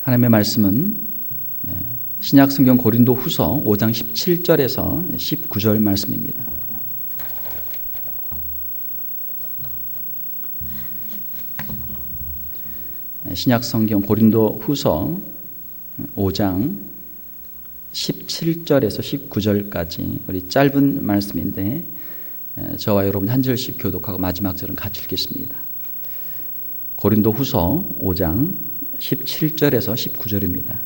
하나님의 말씀은 신약 성경 고린도 후서 5장 17절에서 19절 말씀입니다. 신약 성경 고린도 후서 5장 17절에서 19절까지 우리 짧은 말씀인데 저와 여러분 한 절씩 교독하고 마지막 절은 같이 읽겠습니다. 고린도 후서 5장 17절에서 19절입니다.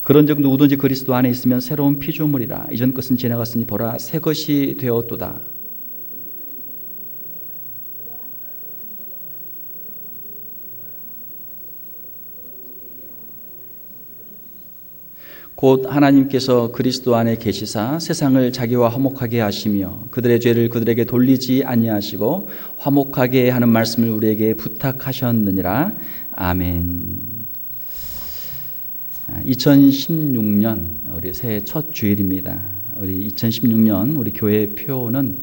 그런즉 누구든지 그리스도 안에 있으면 새로운 피조물이라. 이전 것은 지나갔으니 보라 새 것이 되었도다. 곧 하나님께서 그리스도 안에 계시사 세상을 자기와 화목하게 하시며 그들의 죄를 그들에게 돌리지 아니하시고 화목하게 하는 말씀을 우리에게 부탁하셨느니라. 아멘. 2016년 우리 새해 첫 주일입니다. 우리 2016년 우리 교회의 표는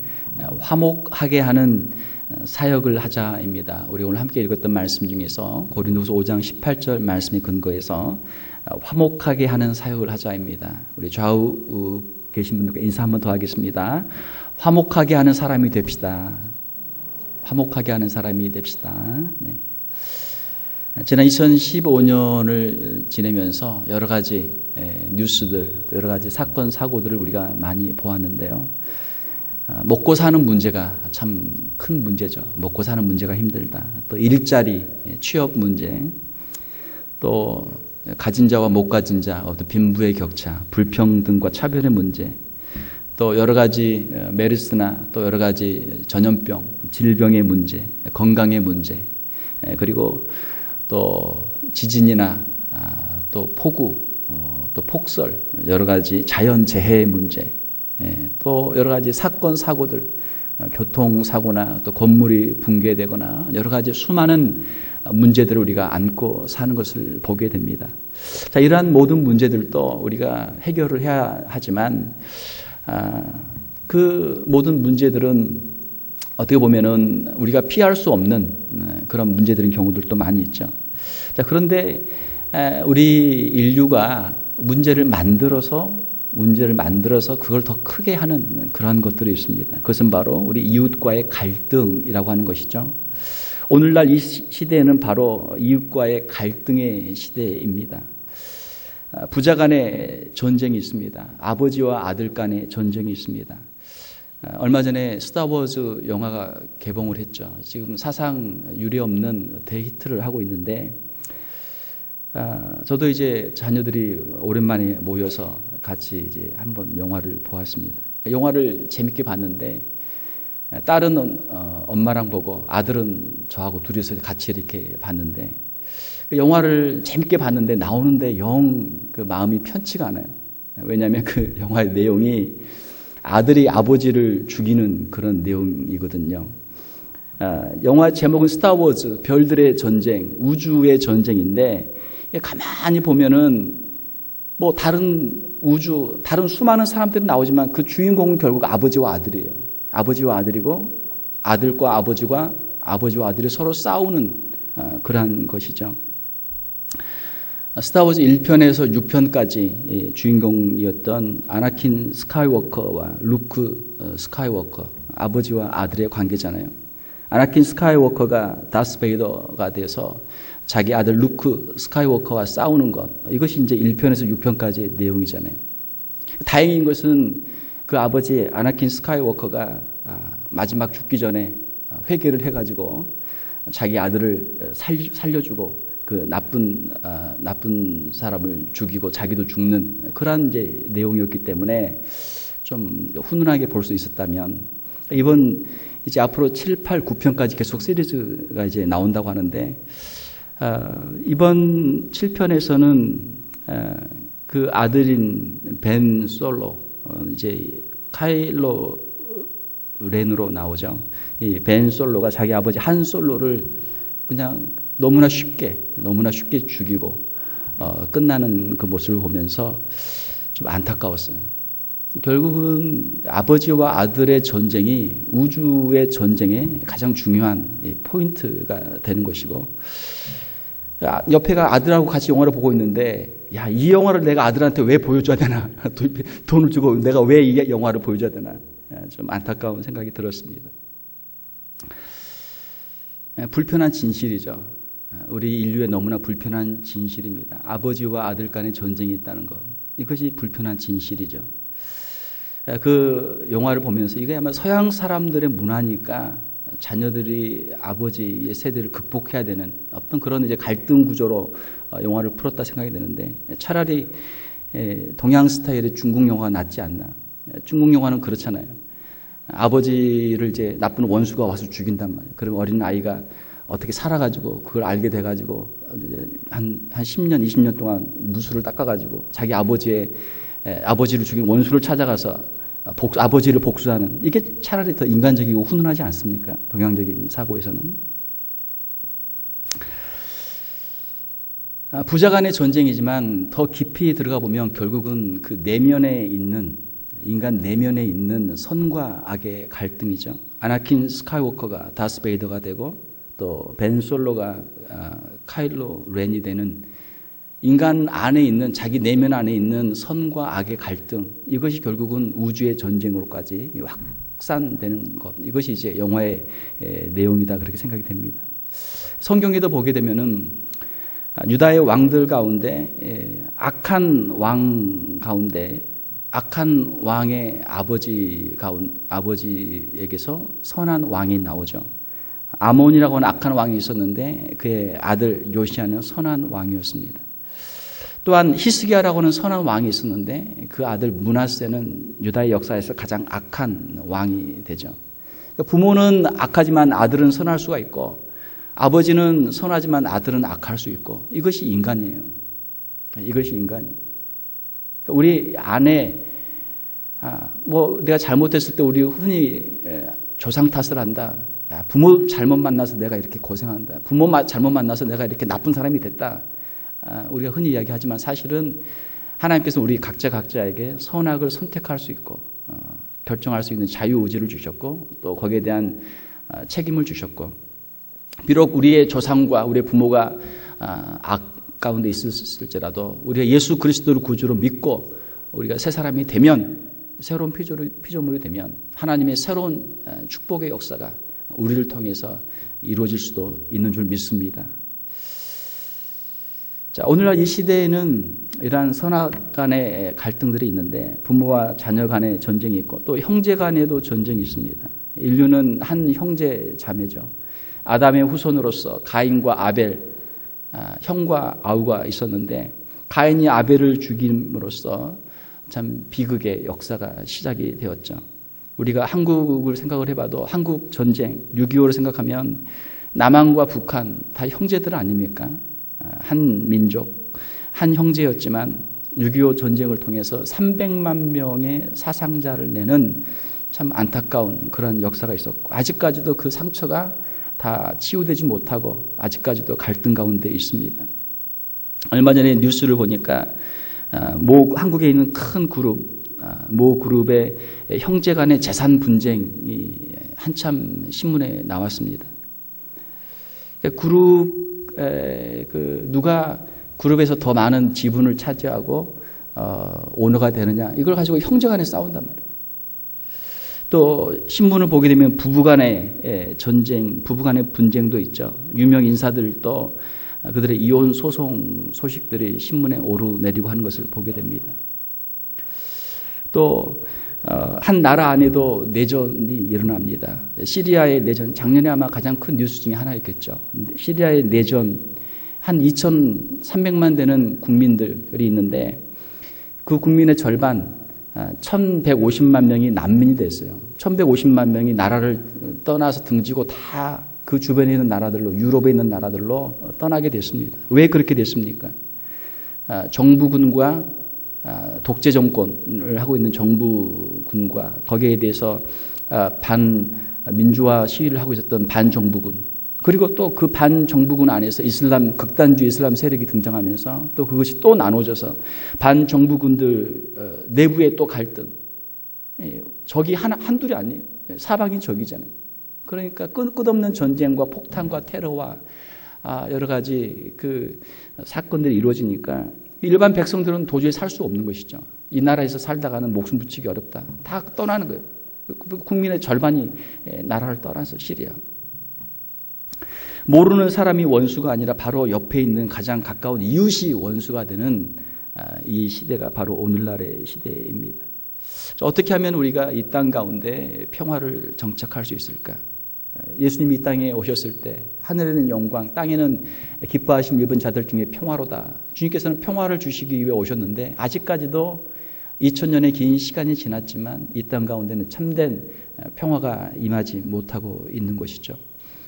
화목하게 하는 사역을 하자입니다. 우리 오늘 함께 읽었던 말씀 중에서 고린도후서 5장 18절 말씀에 근거해서 화목하게 하는 사역을 하자입니다. 우리 좌우 계신 분들께 인사 한번 더 하겠습니다. 화목하게 하는 사람이 됩시다. 화목하게 하는 사람이 됩시다. 네. 지난 2015년을 지내면서 여러 가지 뉴스들, 여러 가지 사건, 사고들을 우리가 많이 보았는데요. 먹고 사는 문제가 참 큰 문제죠. 먹고 사는 문제가 힘들다. 또 일자리, 취업 문제, 또 가진 자와 못 가진 자, 어떤 빈부의 격차, 불평등과 차별의 문제, 또 여러 가지 메르스나 또 여러 가지 전염병, 질병의 문제, 건강의 문제, 그리고 또 지진이나 또 폭우, 또 폭설, 여러 가지 자연재해의 문제, 또 여러 가지 사건, 사고들, 교통사고나 또 건물이 붕괴되거나 여러 가지 수많은 문제들을 우리가 안고 사는 것을 보게 됩니다. 자, 이러한 모든 문제들도 우리가 해결을 해야 하지만, 그 모든 문제들은 어떻게 보면은 우리가 피할 수 없는 그런 문제들인 경우들도 많이 있죠. 자, 그런데 우리 인류가 문제를 만들어서 그걸 더 크게 하는 그러한 것들이 있습니다. 그것은 바로 우리 이웃과의 갈등이라고 하는 것이죠. 오늘날 이 시대에는 바로 이웃과의 갈등의 시대입니다. 부자 간의 전쟁이 있습니다. 아버지와 아들 간의 전쟁이 있습니다. 얼마 전에 스타워즈 영화가 개봉을 했죠. 지금 사상 유례없는 대히트를 하고 있는데, 저도 이제 자녀들이 오랜만에 모여서 같이 이제 한번 영화를 보았습니다. 영화를 재밌게 봤는데, 딸은 엄마랑 보고 아들은 저하고 둘이서 같이 이렇게 봤는데, 그 영화를 재밌게 봤는데 나오는데 영 그 마음이 편치가 않아요. 왜냐하면 그 영화의 내용이 아들이 아버지를 죽이는 그런 내용이거든요. 영화 제목은 스타워즈, 별들의 전쟁, 우주의 전쟁인데, 가만히 보면은 뭐 다른 우주, 다른 수많은 사람들이 나오지만 그 주인공은 결국 아버지와 아들이에요. 아버지와 아들이고 아들과 아버지와 아들이 서로 싸우는 그러한 것이죠. 스타워즈 1편에서 6편까지 주인공이었던 아나킨 스카이워커와 루크 스카이워커, 아버지와 아들의 관계잖아요. 아나킨 스카이워커가 다스 베이더가 돼서 자기 아들 루크 스카이워커와 싸우는 것, 이것이 이제 1편에서 6편까지의 내용이잖아요. 다행인 것은 그 아버지 아나킨 스카이워커가 마지막 죽기 전에 회개를 해가지고 자기 아들을 살려주고 그 나쁜 사람을 죽이고 자기도 죽는 그런 이제 내용이었기 때문에 좀 훈훈하게 볼 수 있었다면, 이번 이제 앞으로 7, 8, 9편까지 계속 시리즈가 이제 나온다고 하는데, 이번 7편에서는 그 아들인 벤 솔로, 이제 카일로 렌으로 나오죠. 이 벤 솔로가 자기 아버지 한 솔로를 그냥 너무나 쉽게 죽이고 끝나는 그 모습을 보면서 좀 안타까웠어요. 결국은 아버지와 아들의 전쟁이 우주의 전쟁의 가장 중요한 포인트가 되는 것이고, 옆에가 아들하고 같이 영화를 보고 있는데, 야, 이 영화를 내가 아들한테 왜 보여줘야 되나? 돈을 주고 내가 왜 이 영화를 보여줘야 되나? 좀 안타까운 생각이 들었습니다. 불편한 진실이죠. 우리 인류의 너무나 불편한 진실입니다. 아버지와 아들 간의 전쟁이 있다는 것. 이것이 불편한 진실이죠. 그 영화를 보면서 이게 아마 서양 사람들의 문화니까 자녀들이 아버지의 세대를 극복해야 되는 어떤 그런 이제 갈등 구조로 영화를 풀었다 생각이 되는데, 차라리 동양 스타일의 중국 영화가 낫지 않나. 중국 영화는 그렇잖아요. 아버지를 이제 나쁜 원수가 와서 죽인단 말이에요. 그럼 어린 아이가 어떻게 살아가지고 그걸 알게 돼가지고 한 10년, 20년 동안 무술을 닦아가지고 자기 아버지를 죽인 원수를 찾아가서 아버지를 복수하는, 이게 차라리 더 인간적이고 훈훈하지 않습니까? 동양적인 사고에서는. 부자 간의 전쟁이지만 더 깊이 들어가 보면 결국은 그 내면에 있는, 인간 내면에 있는 선과 악의 갈등이죠. 아나킨 스카이워커가 다스베이더가 되고 또 벤 솔로가 카일로 렌이 되는, 인간 안에 있는, 자기 내면 안에 있는 선과 악의 갈등, 이것이 결국은 우주의 전쟁으로까지 확산되는 것, 이것이 이제 영화의 내용이다, 그렇게 생각이 됩니다. 성경에도 보게 되면은 유다의 왕들 가운데 악한 왕 가운데 악한 왕의 아버지에게서 선한 왕이 나오죠. 아몬이라고 하는 악한 왕이 있었는데 그의 아들 요시아는 선한 왕이었습니다. 또한 히스기야라고 하는 선한 왕이 있었는데 그 아들 므낫세는 유다의 역사에서 가장 악한 왕이 되죠. 부모는 악하지만 아들은 선할 수가 있고, 아버지는 선하지만 아들은 악할 수 있고, 이것이 인간이에요. 이것이 인간이에요. 우리 안에 내가 잘못했을 때 우리 흔히 조상 탓을 한다. 부모 잘못 만나서 내가 이렇게 고생한다. 부모 잘못 만나서 내가 이렇게 나쁜 사람이 됐다. 우리가 흔히 이야기하지만 사실은 하나님께서 우리 각자에게 선악을 선택할 수 있고 결정할 수 있는 자유의지를 주셨고, 또 거기에 대한 책임을 주셨고, 비록 우리의 조상과 우리의 부모가 악 가운데 있을지라도 우리가 예수 그리스도를 구주로 믿고 우리가 새 사람이 되면, 새로운 피조물이 되면 하나님의 새로운 축복의 역사가 우리를 통해서 이루어질 수도 있는 줄 믿습니다. 자, 오늘날 이 시대에는 이러한 선악 간의 갈등들이 있는데, 부모와 자녀 간의 전쟁이 있고 또 형제 간에도 전쟁이 있습니다. 인류는 한 형제 자매죠. 아담의 후손으로서 가인과 아벨, 형과 아우가 있었는데, 가인이 아벨을 죽임으로써 참 비극의 역사가 시작이 되었죠. 우리가 한국을 생각을 해봐도 한국 전쟁, 6.25를 생각하면 남한과 북한 다 형제들 아닙니까? 한 민족, 한 형제였지만 6.25 전쟁을 통해서 300만 명의 사상자를 내는 참 안타까운 그런 역사가 있었고, 아직까지도 그 상처가 다 치유되지 못하고 아직까지도 갈등 가운데 있습니다. 얼마 전에 뉴스를 보니까 한국에 있는 큰 그룹, 모 그룹의 형제 간의 재산 분쟁이 한참 신문에 나왔습니다. 누가 그룹에서 더 많은 지분을 차지하고 오너가 되느냐, 이걸 가지고 형제 간에 싸운단 말이에요. 또 신문을 보게 되면 부부간의 전쟁, 부부간의 분쟁도 있죠. 유명 인사들도 그들의 이혼 소송 소식들이 신문에 오르내리고 하는 것을 보게 됩니다. 또 한 나라 안에도 내전이 일어납니다. 시리아의 내전, 작년에 아마 가장 큰 뉴스 중에 하나였겠죠. 시리아의 내전, 한 2,300만 되는 국민들이 있는데 그 국민의 절반, 1,150만 명이 난민이 됐어요. 1,150만 명이 나라를 떠나서 등지고 다 그 주변에 있는 나라들로, 유럽에 있는 나라들로 떠나게 됐습니다. 왜 그렇게 됐습니까? 정부군과 독재 정권을 하고 있는 정부군과 거기에 대해서 반민주화 시위를 하고 있었던 반정부군, 그리고 또 그 반정부군 안에서 극단주의 이슬람 세력이 등장하면서 또 그것이 또 나눠져서 반정부군들 내부의 또 갈등, 적이 한둘이 아니에요. 사방이 적이잖아요. 그러니까 끝없는 전쟁과 폭탄과 테러와 여러 가지 그 사건들이 이루어지니까 일반 백성들은 도저히 살 수 없는 것이죠. 이 나라에서 살다가는 목숨 붙이기 어렵다. 다 떠나는 거예요. 국민의 절반이 나라를 떠나서 시리아. 모르는 사람이 원수가 아니라 바로 옆에 있는 가장 가까운 이웃이 원수가 되는 이 시대가 바로 오늘날의 시대입니다. 어떻게 하면 우리가 이 땅 가운데 평화를 정착할 수 있을까? 예수님이 이 땅에 오셨을 때 하늘에는 영광, 땅에는 기뻐하심 입은 자들 중에 평화로다. 주님께서는 평화를 주시기 위해 오셨는데 아직까지도 2000년의 긴 시간이 지났지만 이 땅 가운데는 참된 평화가 임하지 못하고 있는 것이죠.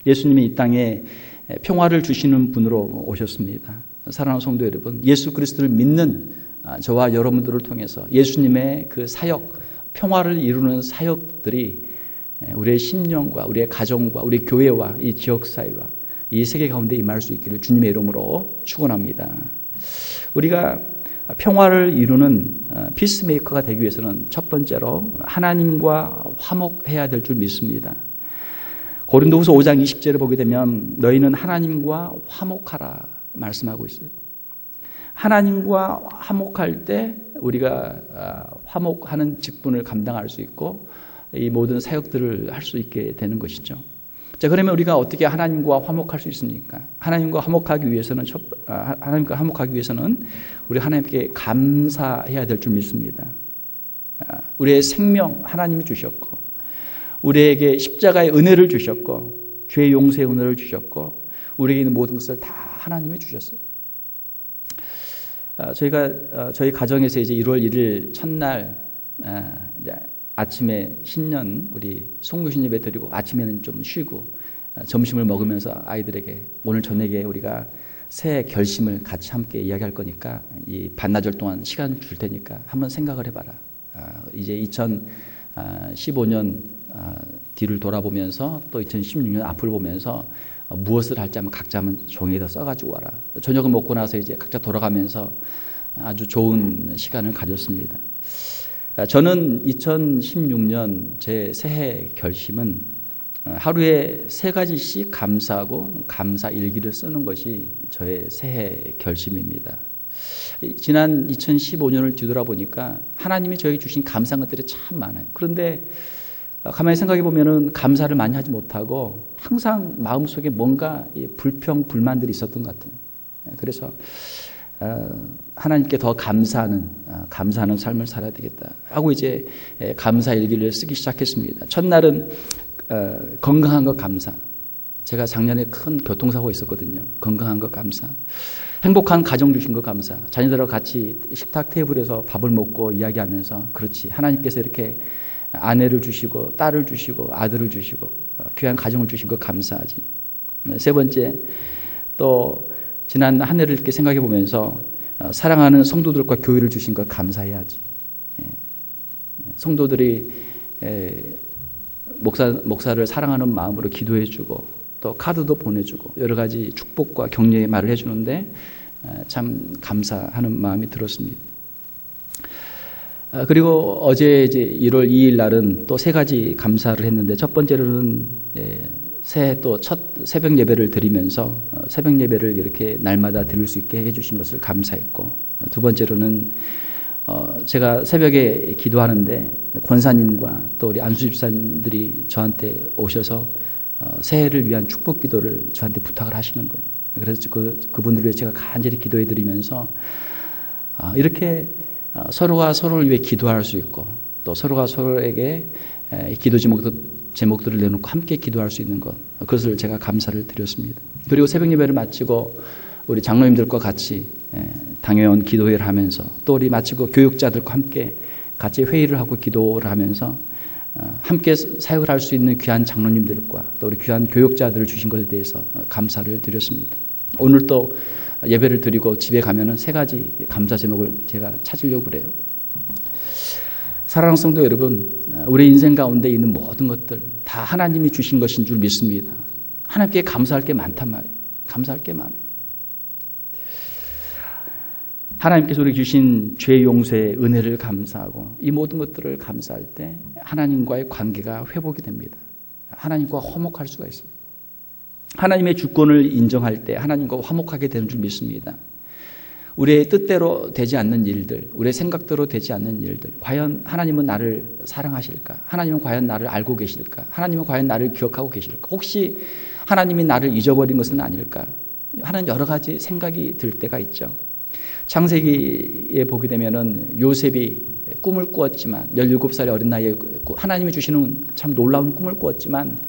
예수님이 이 땅에 평화를 주시는 분으로 오셨습니다. 사랑하는 성도 여러분, 예수 그리스도를 믿는 저와 여러분들을 통해서 예수님의 그 사역, 평화를 이루는 사역들이 우리의 심령과 우리의 가정과 우리 교회와 이 지역사회와 이 세계 가운데 임할 수 있기를 주님의 이름으로 축원합니다. 우리가 평화를 이루는 피스메이커가 되기 위해서는 첫 번째로 하나님과 화목해야 될 줄 믿습니다. 고린도후서 5장 20절을 보게 되면 너희는 하나님과 화목하라 말씀하고 있어요. 하나님과 화목할 때 우리가 화목하는 직분을 감당할 수 있고 이 모든 사역들을 할 수 있게 되는 것이죠. 자, 그러면 우리가 어떻게 하나님과 화목할 수 있습니까? 하나님과 화목하기 위해서는 우리 하나님께 감사해야 될 줄 믿습니다. 우리의 생명 하나님이 주셨고 우리에게 십자가의 은혜를 주셨고 죄의 용서의 은혜를 주셨고 우리에게 있는 모든 것을 다 하나님이 주셨어요. 저희 가정에서 이제 1월 1일 첫날 이제 아침에 신년 우리 송교신 예배 드리고 아침에는 좀 쉬고 점심을 먹으면서 아이들에게 오늘 저녁에 우리가 새해 결심을 같이 함께 이야기할 거니까 이 반나절 동안 시간을 줄 테니까 한번 생각을 해봐라. 이제 2015년 뒤를 돌아보면서 또 2016년 앞을 보면서 무엇을 할지 한번 각자 한번 종이에다 써가지고 와라. 저녁을 먹고 나서 이제 각자 돌아가면서 아주 좋은 시간을 가졌습니다. 저는 2016년 제 새해 결심은 하루에 3가지씩 감사하고 감사 일기를 쓰는 것이 저의 새해 결심입니다. 지난 2015년을 뒤돌아보니까 하나님이 저에게 주신 감사한 것들이 참 많아요. 그런데 가만히 생각해 보면은 감사를 많이 하지 못하고 항상 마음속에 뭔가 불평, 불만들이 있었던 것 같아요. 그래서 하나님께 더 감사하는 삶을 살아야 되겠다 하고 이제 감사 일기를 쓰기 시작했습니다. 첫날은 건강한 것 감사. 제가 작년에 큰 교통사고 있었거든요. 건강한 것 감사. 행복한 가정 주신 것 감사. 자녀들하고 같이 식탁 테이블에서 밥을 먹고 이야기하면서 그렇지 하나님께서 이렇게 아내를 주시고 딸을 주시고 아들을 주시고 귀한 가정을 주신 것 감사하지. 세 번째, 또 지난 한 해를 이렇게 생각해 보면서 사랑하는 성도들과 교회를 주신 것 감사해야지. 성도들이 목사를 사랑하는 마음으로 기도해 주고 또 카드도 보내주고 여러 가지 축복과 격려의 말을 해주는데 참 감사하는 마음이 들었습니다. 그리고 어제 이제 1월 2일 날은 또 3가지 감사를 했는데 첫 번째로는 새해 또 첫 새벽 예배를 드리면서 새벽 예배를 이렇게 날마다 드릴 수 있게 해주신 것을 감사했고 두 번째로는 제가 새벽에 기도하는데 권사님과 또 우리 안수 집사님들이 저한테 오셔서 새해를 위한 축복 기도를 저한테 부탁을 하시는 거예요. 그래서 그분들을 위해 제가 간절히 기도해 드리면서 이렇게 서로가 서로를 위해 기도할 수 있고 또 서로가 서로에게 기도 제목들을 내놓고 함께 기도할 수 있는 것, 그것을 제가 감사를 드렸습니다. 그리고 새벽 예배를 마치고 우리 장로님들과 같이 당회원 기도회를 하면서 또 우리 마치고 교육자들과 함께 같이 회의를 하고 기도를 하면서 함께 사역을 할 수 있는 귀한 장로님들과 또 우리 귀한 교육자들을 주신 것에 대해서 감사를 드렸습니다. 오늘 또 예배를 드리고 집에 가면은 3가지 감사 제목을 제가 찾으려고 그래요. 사랑하는 성도 여러분, 우리 인생 가운데 있는 모든 것들 다 하나님이 주신 것인 줄 믿습니다. 하나님께 감사할 게 많단 말이에요. 감사할 게 많아요. 하나님께서 우리에게 주신 죄 용서의 은혜를 감사하고 이 모든 것들을 감사할 때 하나님과의 관계가 회복이 됩니다. 하나님과 화목할 수가 있어요. 하나님의 주권을 인정할 때 하나님과 화목하게 되는 줄 믿습니다. 우리의 뜻대로 되지 않는 일들, 우리의 생각대로 되지 않는 일들, 과연 하나님은 나를 사랑하실까? 하나님은 과연 나를 알고 계실까? 하나님은 과연 나를 기억하고 계실까? 혹시 하나님이 나를 잊어버린 것은 아닐까? 하는 여러 가지 생각이 들 때가 있죠. 창세기에 보게 되면은 요셉이 꿈을 꾸었지만 17살의 어린 나이에 하나님이 주시는 참 놀라운 꿈을 꾸었지만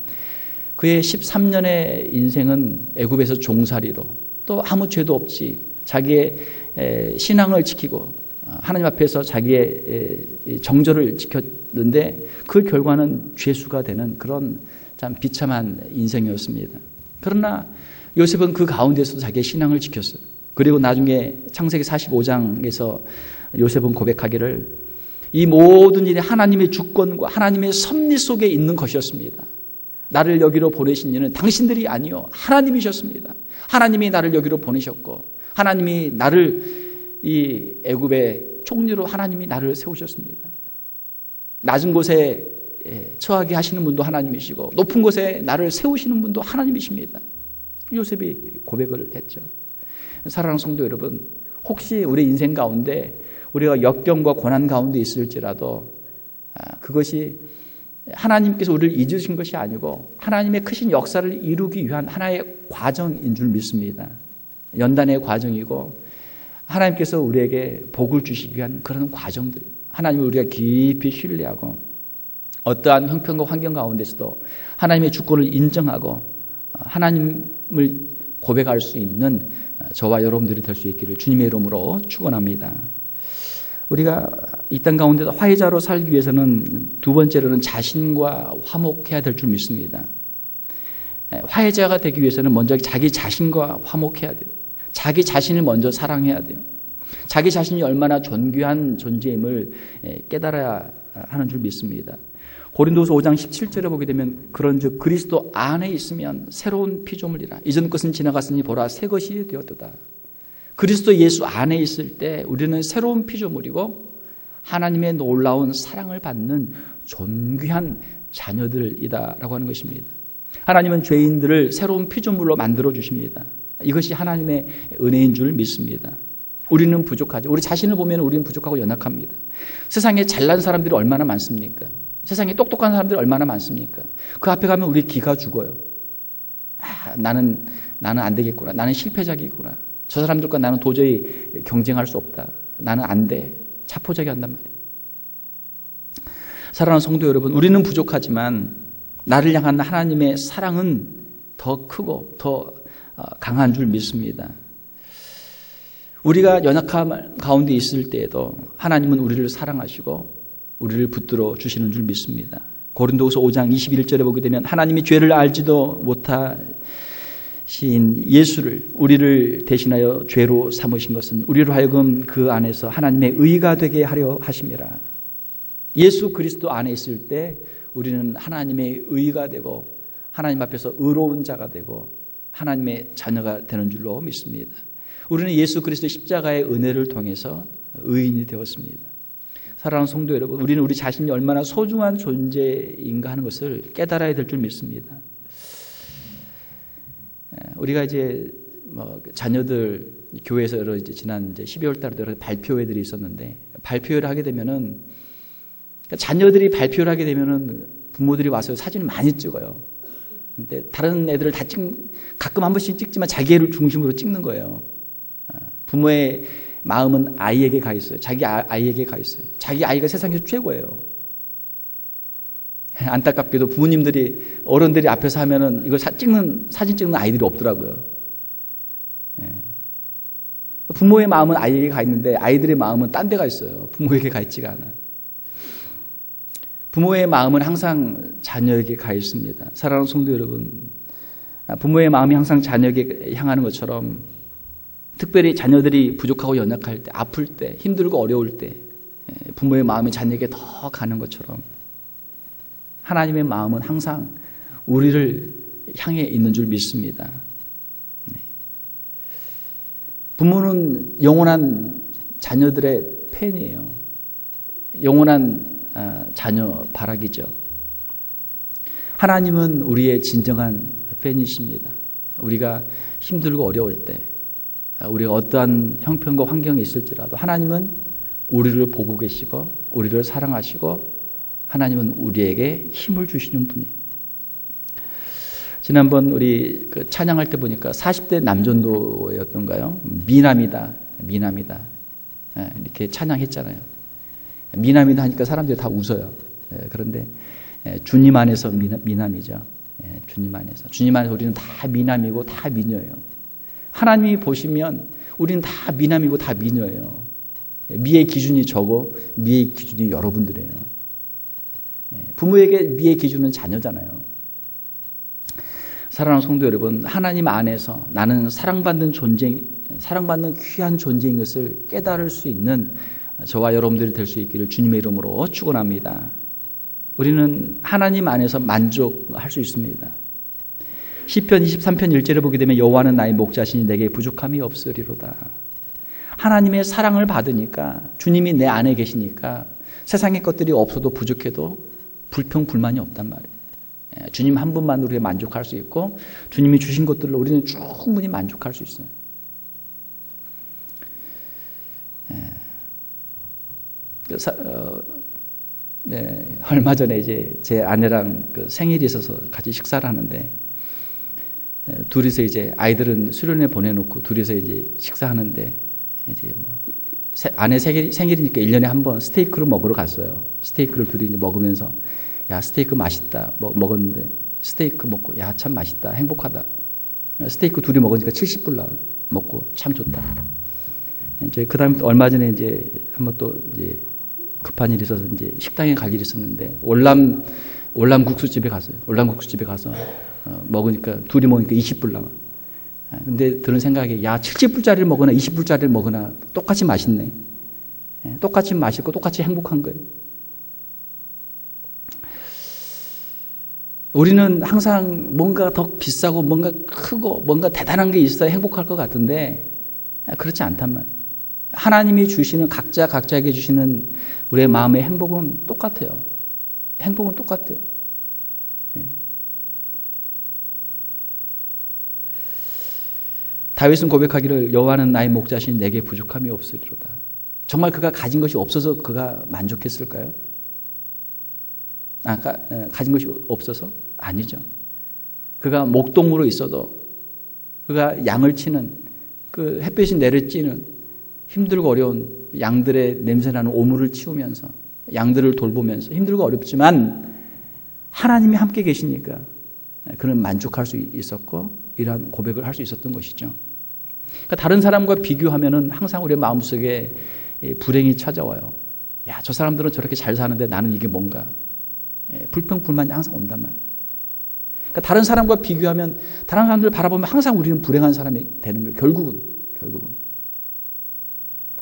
그의 13년의 인생은 애굽에서 종살이로 또 아무 죄도 없이 자기의 신앙을 지키고 하나님 앞에서 자기의 정절을 지켰는데 그 결과는 죄수가 되는 그런 참 비참한 인생이었습니다. 그러나 요셉은 그 가운데서도 자기의 신앙을 지켰어요. 그리고 나중에 창세기 45장에서 요셉은 고백하기를 이 모든 일이 하나님의 주권과 하나님의 섭리 속에 있는 것이었습니다. 나를 여기로 보내신 이는 당신들이 아니요 하나님이셨습니다. 하나님이 나를 여기로 보내셨고 하나님이 나를 이 애굽의 총리로 하나님이 나를 세우셨습니다. 낮은 곳에 처하게 하시는 분도 하나님이시고 높은 곳에 나를 세우시는 분도 하나님이십니다. 요셉이 고백을 했죠. 사랑하는 성도 여러분, 혹시 우리 인생 가운데 우리가 역경과 고난 가운데 있을지라도 그것이 하나님께서 우리를 잊으신 것이 아니고 하나님의 크신 역사를 이루기 위한 하나의 과정인 줄 믿습니다. 연단의 과정이고 하나님께서 우리에게 복을 주시기 위한 그런 과정들이에요. 하나님을 우리가 깊이 신뢰하고 어떠한 형편과 환경 가운데서도 하나님의 주권을 인정하고 하나님을 고백할 수 있는 저와 여러분들이 될 수 있기를 주님의 이름으로 축원합니다. 우리가 이 땅 가운데서 화해자로 살기 위해서는 두 번째로는 자신과 화목해야 될 줄 믿습니다. 화해자가 되기 위해서는 먼저 자기 자신과 화목해야 돼요. 자기 자신을 먼저 사랑해야 돼요. 자기 자신이 얼마나 존귀한 존재임을 깨달아야 하는 줄 믿습니다. 고린도서 5장 17절에 보게 되면 그런즉 그리스도 안에 있으면 새로운 피조물이라 이전 것은 지나갔으니 보라 새 것이 되었도다. 그리스도 예수 안에 있을 때 우리는 새로운 피조물이고 하나님의 놀라운 사랑을 받는 존귀한 자녀들이다라고 하는 것입니다. 하나님은 죄인들을 새로운 피조물로 만들어 주십니다. 이것이 하나님의 은혜인 줄 믿습니다. 우리는 부족하죠. 우리 자신을 보면 우리는 부족하고 연약합니다. 세상에 잘난 사람들이 얼마나 많습니까? 세상에 똑똑한 사람들이 얼마나 많습니까? 그 앞에 가면 우리 기가 죽어요. 나는 안 되겠구나. 나는 실패작이구나. 저 사람들과 나는 도저히 경쟁할 수 없다. 나는 안 돼. 자포자기 한단 말이에요. 사랑하는 성도 여러분, 우리는 부족하지만 나를 향한 하나님의 사랑은 더 크고 더 강한 줄 믿습니다. 우리가 연약함 가운데 있을 때에도 하나님은 우리를 사랑하시고 우리를 붙들어 주시는 줄 믿습니다. 고린도후서 5장 21절에 보게 되면 하나님이 죄를 알지도 못하신 예수를 우리를 대신하여 죄로 삼으신 것은 우리로 하여금 그 안에서 하나님의 의가 되게 하려 하심이라. 예수 그리스도 안에 있을 때 우리는 하나님의 의가 되고 하나님 앞에서 의로운 자가 되고 하나님의 자녀가 되는 줄로 믿습니다. 우리는 예수 그리스도의 십자가의 은혜를 통해서 의인이 되었습니다. 사랑하는 성도 여러분, 우리는 우리 자신이 얼마나 소중한 존재인가 하는 것을 깨달아야 될 줄 믿습니다. 우리가 이제 자녀들 교회에서 이제 지난 이제 12월 달에 여러 발표회들이 있었는데 발표회를 하게 되면은 자녀들이 발표를 하게 되면은 부모들이 와서 사진을 많이 찍어요. 근데 다른 애들을 다 가끔 한 번씩 찍지만 자기 애를 중심으로 찍는 거예요. 부모의 마음은 아이에게 가 있어요. 자기 아이에게 가 있어요. 자기 아이가 세상에서 최고예요. 안타깝게도 부모님들이 어른들이 앞에서 하면은 이걸 사진 찍는 아이들이 없더라고요. 부모의 마음은 아이에게 가 있는데 아이들의 마음은 딴 데 가 있어요. 부모에게 가 있지가 않아요. 부모의 마음은 항상 자녀에게 가 있습니다. 사랑하는 성도 여러분, 부모의 마음이 항상 자녀에게 향하는 것처럼 특별히 자녀들이 부족하고 연약할 때, 아플 때, 힘들고 어려울 때 부모의 마음이 자녀에게 더 가는 것처럼 하나님의 마음은 항상 우리를 향해 있는 줄 믿습니다. 부모는 영원한 자녀들의 팬이에요. 영원한 자녀 바라기죠. 하나님은 우리의 진정한 팬이십니다. 우리가 힘들고 어려울 때, 우리가 어떠한 형편과 환경에 있을지라도 하나님은 우리를 보고 계시고 우리를 사랑하시고 하나님은 우리에게 힘을 주시는 분이에요. 지난번 우리 그 찬양할 때 보니까 40대 남전도였던가요? 미남이다. 이렇게 찬양했잖아요. 미남이다 하니까 사람들이 다 웃어요. 그런데 주님 안에서 미남이죠. 주님 안에서. 주님 안에서 우리는 다 미남이고 다 미녀예요. 하나님이 보시면 우리는 다 미남이고 다 미녀예요. 미의 기준이 저고 미의 기준이 여러분들이에요. 부모에게 미의 기준은 자녀잖아요. 사랑하는 성도 여러분, 하나님 안에서 나는 사랑받는 귀한 존재인 것을 깨달을 수 있는 저와 여러분들이 될 수 있기를 주님의 이름으로 축원합니다. 우리는 하나님 안에서 만족할 수 있습니다. 시편 23편 1절에 보게 되면 여호와는 나의 목자시니 내게 부족함이 없으리로다. 하나님의 사랑을 받으니까, 주님이 내 안에 계시니까 세상의 것들이 없어도 부족해도 불평불만이 없단 말이에요. 주님 한 분만 우리가 만족할 수 있고 주님이 주신 것들로 우리는 충분히 만족할 수 있어요. 얼마 전에 이제 제 아내랑 그 생일이 있어서 같이 식사를 하는데, 둘이서 이제 아이들은 수련회 보내놓고 둘이서 이제 식사하는데, 이제 뭐 아내 생일이니까 1년에 한 번 스테이크를 먹으러 갔어요. 스테이크를 둘이 이제 먹으면서, 야, 스테이크 맛있다. 먹었는데, 스테이크 먹고, 야, 참 맛있다. 행복하다. 스테이크 둘이 먹으니까 70불 나와요. 먹고, 참 좋다. 저희 그 다음에 얼마 전에 이제 한번 또 이제 급한 일이 있어서 이제 식당에 갈 일이 있었는데, 월남국수집에 갔어요. 월남국수집에 가서 먹으니까, 둘이 먹으니까 20불 나와요. 근데 드는 생각이, 야, 70불짜리를 먹으나 20불짜리를 먹으나 똑같이 맛있네. 똑같이 맛있고 똑같이 행복한 거예요. 우리는 항상 뭔가 더 비싸고 뭔가 크고 뭔가 대단한 게 있어야 행복할 것 같은데 그렇지 않단 말이에요. 하나님이 주시는 각자에게 주시는 우리의 마음의 행복은 똑같아요. 행복은 똑같아요. 다윗은 고백하기를 여호와는 나의 목자시니 내게 부족함이 없으리로다. 정말 그가 가진 것이 없어서 그가 만족했을까요? 가진 것이 없어서? 아니죠. 그가 목동으로 있어도, 그가 양을 치는, 그 햇볕이 내려찌는 힘들고 어려운 양들의 냄새나는 오물을 치우면서, 양들을 돌보면서 힘들고 어렵지만 하나님이 함께 계시니까 그는 만족할 수 있었고 이러한 고백을 할 수 있었던 것이죠. 그러니까 다른 사람과 비교하면은 항상 우리의 마음속에 불행이 찾아와요. 야, 저 사람들은 저렇게 잘 사는데 나는 이게 뭔가. 불평불만이 항상 온단 말이에요. 그러니까 다른 사람과 비교하면, 다른 사람들을 바라보면 항상 우리는 불행한 사람이 되는 거예요. 결국은.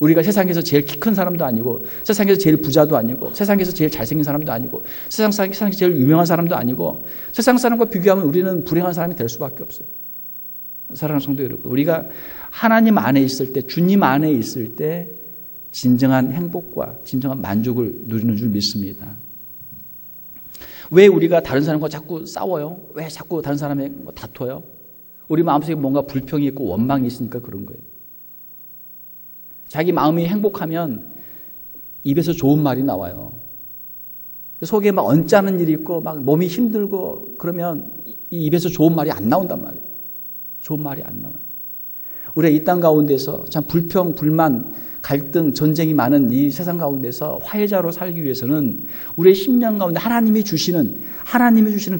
우리가 세상에서 제일 키 큰 사람도 아니고, 세상에서 제일 부자도 아니고, 세상에서 제일 잘생긴 사람도 아니고, 세상에서 제일 유명한 사람도 아니고, 세상 사람과 비교하면 우리는 불행한 사람이 될 수밖에 없어요. 사랑하는 성도 여러분, 우리가 하나님 안에 있을 때, 주님 안에 있을 때 진정한 행복과 진정한 만족을 누리는 줄 믿습니다. 왜 우리가 다른 사람과 자꾸 싸워요? 왜 자꾸 다른 사람에 다퉈요? 우리 마음속에 뭔가 불평이 있고 원망이 있으니까 그런 거예요. 자기 마음이 행복하면 입에서 좋은 말이 나와요. 속에 막 언짢은 일이 있고 막 몸이 힘들고 그러면 이 입에서 좋은 말이 안 나온단 말이에요. 좋은 말이 안 나와요. 우리가 이 땅 가운데서 참 불평, 불만, 갈등, 전쟁이 많은 이 세상 가운데서 화해자로 살기 위해서는 우리의 심령 가운데 하나님이 주시는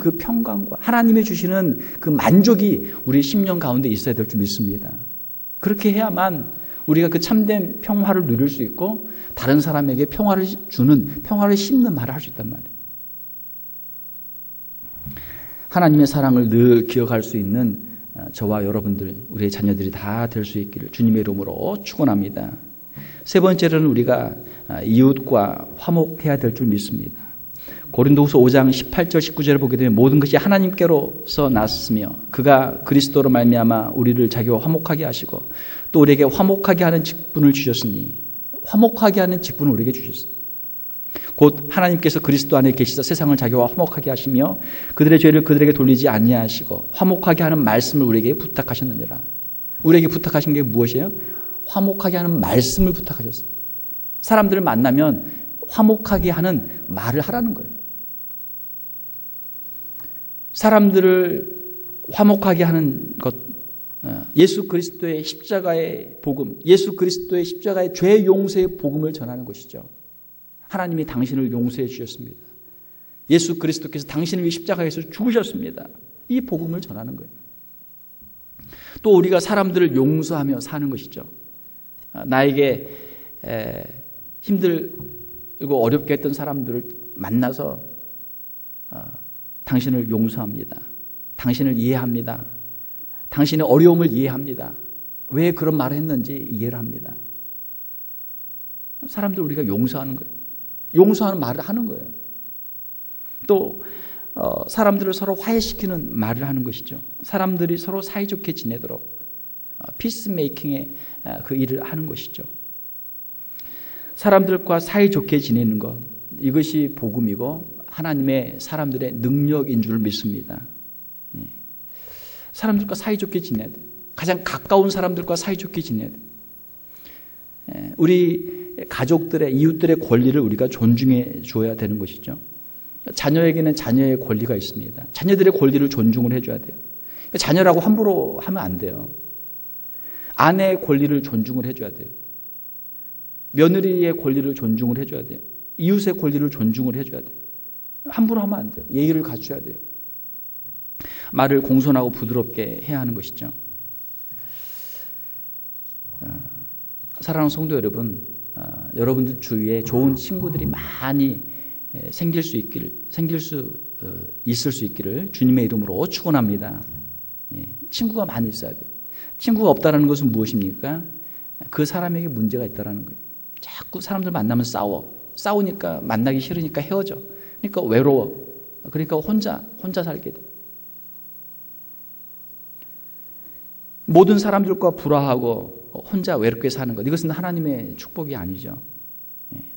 그 평강과 하나님이 주시는 그 만족이 우리의 심령 가운데 있어야 될 줄 믿습니다. 그렇게 해야만 우리가 그 참된 평화를 누릴 수 있고 다른 사람에게 평화를 주는, 평화를 심는 말을 할 수 있단 말이에요. 하나님의 사랑을 늘 기억할 수 있는 저와 여러분들, 우리의 자녀들이 다 될 수 있기를 주님의 이름으로 축원합니다. 세 번째로는 우리가 이웃과 화목해야 될 줄 믿습니다. 고린도후서 5장 18절 19절을 보게 되면 모든 것이 하나님께로서 났으며 그가 그리스도로 말미암아 우리를 자기와 화목하게 하시고 또 우리에게 화목하게 하는 직분을 주셨으니, 화목하게 하는 직분을 우리에게 주셨어요. 곧 하나님께서 그리스도 안에 계시사 세상을 자기와 화목하게 하시며 그들의 죄를 그들에게 돌리지 아니하시고 화목하게 하는 말씀을 우리에게 부탁하셨느니라. 우리에게 부탁하신 게 무엇이에요? 화목하게 하는 말씀을 부탁하셨어요. 사람들을 만나면 화목하게 하는 말을 하라는 거예요. 사람들을 화목하게 하는 것, 예수 그리스도의 십자가의 복음, 예수 그리스도의 십자가의 죄 용서의 복음을 전하는 것이죠. 하나님이 당신을 용서해 주셨습니다. 예수 그리스도께서 당신을 위해 십자가에서 죽으셨습니다. 이 복음을 전하는 거예요. 또 우리가 사람들을 용서하며 사는 것이죠. 나에게 힘들고 어렵게 했던 사람들을 만나서 당신을 용서합니다. 당신을 이해합니다. 당신의 어려움을 이해합니다. 왜 그런 말을 했는지 이해를 합니다. 사람들 우리가 용서하는 거예요. 용서하는 말을 하는 거예요. 또 사람들을 서로 화해시키는 말을 하는 것이죠. 사람들이 서로 사이좋게 지내도록 피스메이킹의 그 일을 하는 것이죠. 사람들과 사이좋게 지내는 것, 이것이 복음이고 하나님의 사람들의 능력인 줄 믿습니다. 사람들과 사이좋게 지내야 돼요. 가장 가까운 사람들과 사이좋게 지내야 돼요. 우리 가족들의, 이웃들의 권리를 우리가 존중해 줘야 되는 것이죠. 자녀에게는 자녀의 권리가 있습니다. 자녀들의 권리를 존중을 해줘야 돼요. 자녀라고 함부로 하면 안 돼요. 아내의 권리를 존중을 해줘야 돼요. 며느리의 권리를 존중을 해줘야 돼요. 이웃의 권리를 존중을 해줘야 돼요. 함부로 하면 안 돼요. 예의를 갖춰야 돼요. 말을 공손하고 부드럽게 해야 하는 것이죠. 사랑하는 성도 여러분, 여러분들 주위에 좋은 친구들이 많이 생길 수 있을 수 있기를 주님의 이름으로 축원합니다. 친구가 많이 있어야 돼요. 친구가 없다라는 것은 무엇입니까? 그 사람에게 문제가 있다라는 거예요. 자꾸 사람들 만나면 싸우니까 만나기 싫으니까 헤어져. 그러니까 외로워. 그러니까 혼자 살게 돼. 모든 사람들과 불화하고 혼자 외롭게 사는 것, 이것은 하나님의 축복이 아니죠.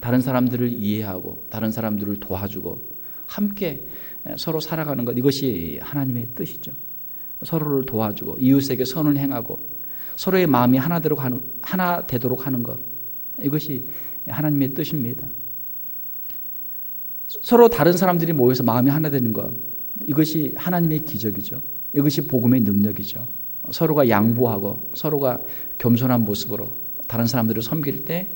다른 사람들을 이해하고 다른 사람들을 도와주고 함께 서로 살아가는 것, 이것이 하나님의 뜻이죠. 서로를 도와주고 이웃에게 선을 행하고 서로의 마음이 하나 되도록 하는 것, 이것이 하나님의 뜻입니다. 서로 다른 사람들이 모여서 마음이 하나 되는 것, 이것이 하나님의 기적이죠. 이것이 복음의 능력이죠. 서로가 양보하고 서로가 겸손한 모습으로 다른 사람들을 섬길 때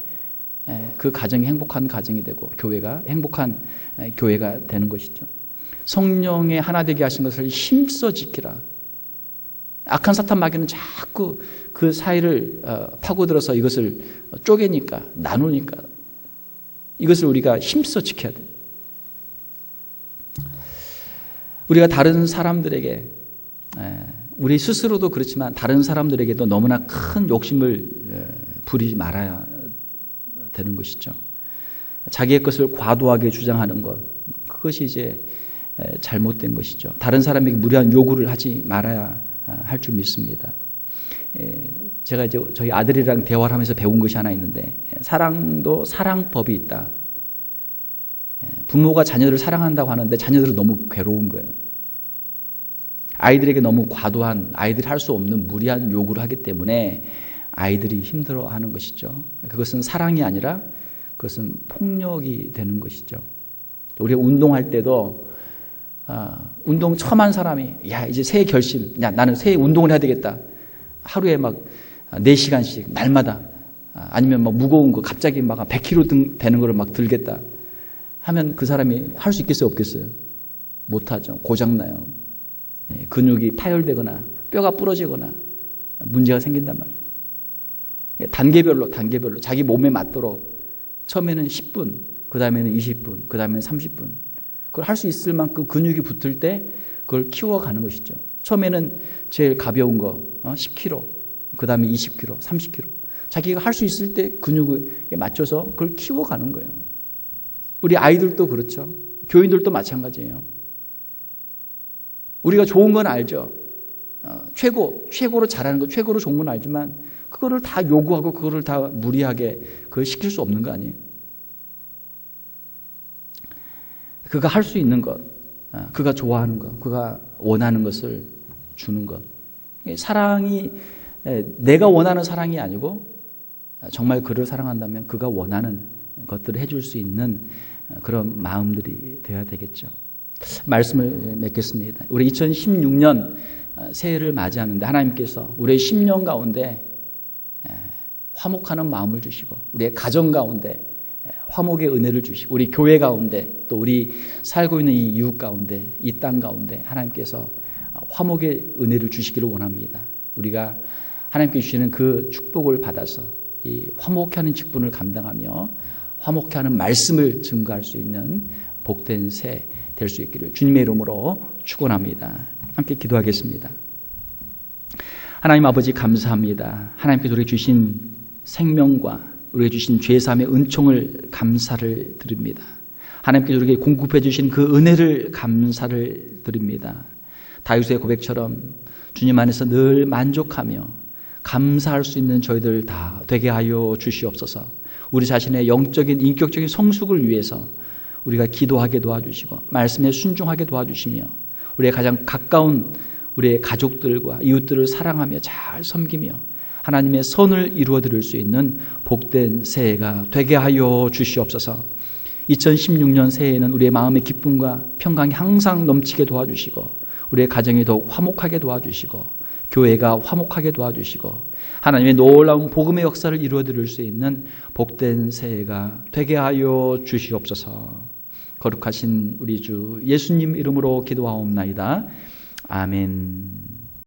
그 가정이 행복한 가정이 되고 교회가 행복한 교회가 되는 것이죠. 성령의 하나 되게 하신 것을 힘써 지키라. 악한 사탄 마귀는 자꾸 그 사이를 파고들어서 이것을 쪼개니까, 나누니까 이것을 우리가 힘써 지켜야 돼요. 우리가 다른 사람들에게, 우리 스스로도 그렇지만 다른 사람들에게도 너무나 큰 욕심을 부리지 말아야 되는 것이죠. 자기의 것을 과도하게 주장하는 것, 그것이 이제 잘못된 것이죠. 다른 사람에게 무리한 요구를 하지 말아야 할 줄 믿습니다. 제가 이제 저희 아들이랑 대화를 하면서 배운 것이 하나 있는데, 사랑도 사랑법이 있다. 부모가 자녀를 사랑한다고 하는데 자녀들은 너무 괴로운 거예요. 아이들에게 너무 과도한, 아이들이 할 수 없는 무리한 요구를 하기 때문에 아이들이 힘들어하는 것이죠. 그것은 사랑이 아니라 그것은 폭력이 되는 것이죠. 우리가 운동할 때도 운동 처음 한 사람이 야 이제 새해 결심, 야 나는 새해 운동을 해야 되겠다. 하루에 막 4시간씩 날마다, 아니면 막 무거운 거 갑자기 막 100kg 되는 거를 막 들겠다 하면 그 사람이 할 수 있겠어요, 없겠어요? 못하죠. 고장나요. 근육이 파열되거나 뼈가 부러지거나 문제가 생긴단 말이에요. 단계별로 자기 몸에 맞도록 처음에는 10분, 그 다음에는 20분, 그 다음에는 30분, 그걸 할 수 있을 만큼 근육이 붙을 때 그걸 키워가는 것이죠. 처음에는 제일 가벼운 거 10kg, 그 다음에 20kg, 30kg, 자기가 할 수 있을 때 근육에 맞춰서 그걸 키워가는 거예요. 우리 아이들도 그렇죠. 교인들도 마찬가지예요. 우리가 좋은 건 알죠. 최고로 잘하는 거, 최고로 좋은 건 알지만 그거를 다 요구하고 그거를 다 무리하게 그걸 시킬 수 없는 거 아니에요. 그가 할 수 있는 것, 그가 좋아하는 것, 그가 원하는 것을 주는 것. 사랑이 내가 원하는 사랑이 아니고 정말 그를 사랑한다면 그가 원하는 것들을 해줄 수 있는 그런 마음들이 되어야 되겠죠. 말씀을 맺겠습니다. 우리 2016년 새해를 맞이하는데 하나님께서 우리의 10년 가운데 화목하는 마음을 주시고 우리의 가정 가운데 화목의 은혜를 주시고 우리 교회 가운데 또 우리 살고 있는 이 이웃 가운데 이 땅 가운데 하나님께서 화목의 은혜를 주시기를 원합니다. 우리가 하나님께 주시는 그 축복을 받아서 이 화목케 하는 직분을 감당하며 화목케 하는 말씀을 증거할 수 있는 복된 새 될 수 있기를 주님의 이름으로 축원합니다. 함께 기도하겠습니다. 하나님 아버지 감사합니다. 하나님께서 우리에게 주신 생명과 우리에게 주신 죄사함의 은총을 감사를 드립니다. 하나님께서 우리에게 공급해 주신 그 은혜를 감사를 드립니다. 다윗의 고백처럼 주님 안에서 늘 만족하며 감사할 수 있는 저희들 다 되게 하여 주시옵소서. 우리 자신의 영적인 인격적인 성숙을 위해서 우리가 기도하게 도와주시고 말씀에 순종하게 도와주시며 우리의 가장 가까운 우리의 가족들과 이웃들을 사랑하며 잘 섬기며 하나님의 선을 이루어 드릴 수 있는 복된 새해가 되게 하여 주시옵소서. 2016년 새해에는 우리의 마음의 기쁨과 평강이 항상 넘치게 도와주시고 우리의 가정이 더욱 화목하게 도와주시고 교회가 화목하게 도와주시고 하나님의 놀라운 복음의 역사를 이루어 드릴 수 있는 복된 새해가 되게 하여 주시옵소서. 거룩하신 우리 주 예수님 이름으로 기도하옵나이다. 아멘.